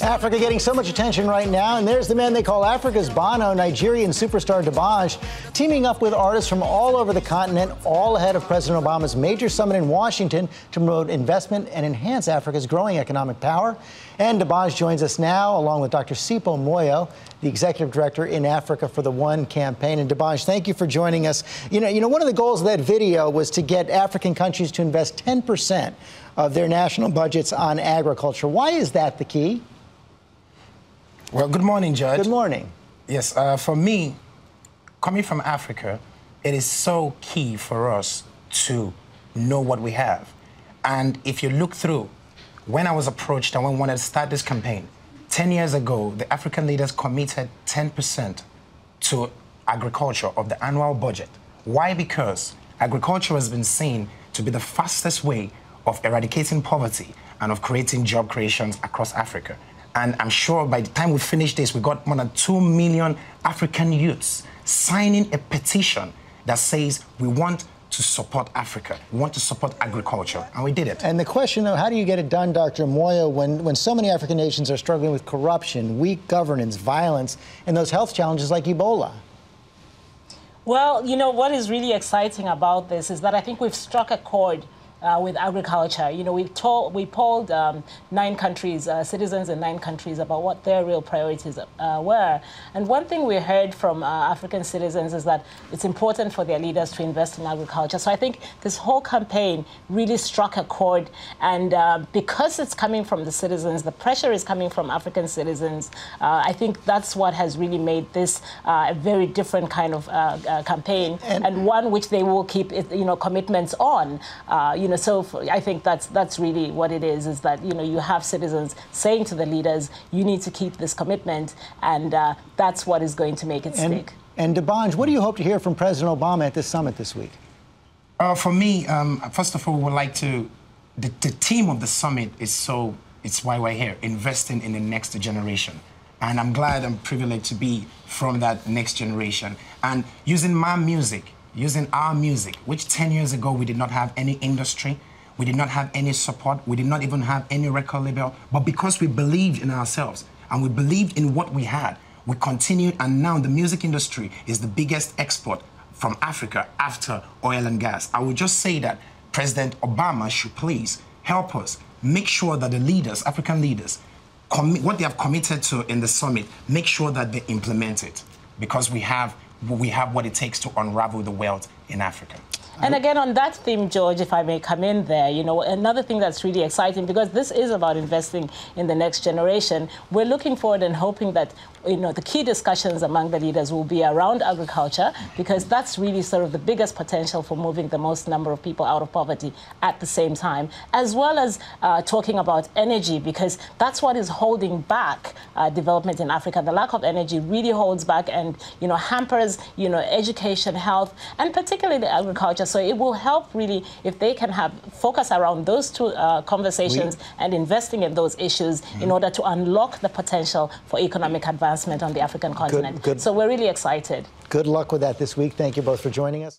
Africa getting so much attention right now, and there's the man they call Africa's Bono, Nigerian superstar D'banj, teaming up with artists from all over the continent, all ahead of President Obama's major summit in Washington to promote investment and enhance Africa's growing economic power. And D'banj joins us now, along with Dr. Sipho Moyo, the executive director in Africa for the One campaign. And D'banj, thank you for joining us. You know, one of the goals of that video was to get African countries to invest 10% of their national budgets on agriculture. Why is that the key? Well, good morning, Judge. Good morning. Yes, for me, coming from Africa, it is so key for us to know what we have. And if you look through, when I was approached and when I wanted to start this campaign, 10 years ago, the African leaders committed 10% to agriculture of the annual budget. Why? Because agriculture has been seen to be the fastest way of eradicating poverty and of creating job creations across Africa. And I'm sure by the time we finish this, we got more than 2 million African youths signing a petition that says we want to support Africa, we want to support agriculture, and we did it. And the question, though, how do you get it done, Dr. Moyo, when so many African nations are struggling with corruption, weak governance, violence, and those health challenges like Ebola? Well, you know, what is really exciting about this is that I think we've struck a chord with agriculture. You know, we polled 9 countries, citizens in 9 countries, about what their real priorities were. And one thing we heard from African citizens is that it's important for their leaders to invest in agriculture. So I think this whole campaign really struck a chord. And because it's coming from the citizens, the pressure is coming from African citizens, I think that's what has really made this a very different kind of campaign, and one which they will keep, you know, commitments on. You know, so I think that's really what it is that, you know, you have citizens saying to the leaders, you need to keep this commitment, and that's what is going to make it stick. And D'banj, what do you hope to hear from President Obama at this summit this week? For me, first of all, we would like to, the theme of the summit is it's why we're here, investing in the next generation. And I'm glad I'm privileged to be from that next generation. And using my music, using our music, which 10 years ago we did not have any industry, we did not have any support, we did not even have any record label, but because we believed in ourselves and we believed in what we had, we continued, and now the music industry is the biggest export from Africa after oil and gas. I would just say that President Obama should please help us make sure that the leaders, African leaders, what they have committed to in the summit, make sure that they implement it, because we have what it takes to unravel the wealth in Africa. And again, on that theme, George, if I may come in there, you know, another thing that's really exciting, because this is about investing in the next generation, we're looking forward and hoping that, you know, the key discussions among the leaders will be around agriculture, because that's really sort of the biggest potential for moving the most number of people out of poverty at the same time, as well as talking about energy, because that's what is holding back development in Africa. The lack of energy really holds back and, you know, hampers, you know, education, health, and particularly the agriculture. So it will help really if they can have focus around those two conversations and investing in those issues in order to unlock the potential for economic advancement on the African continent. So we're really excited. Good luck with that this week. Thank you both for joining us.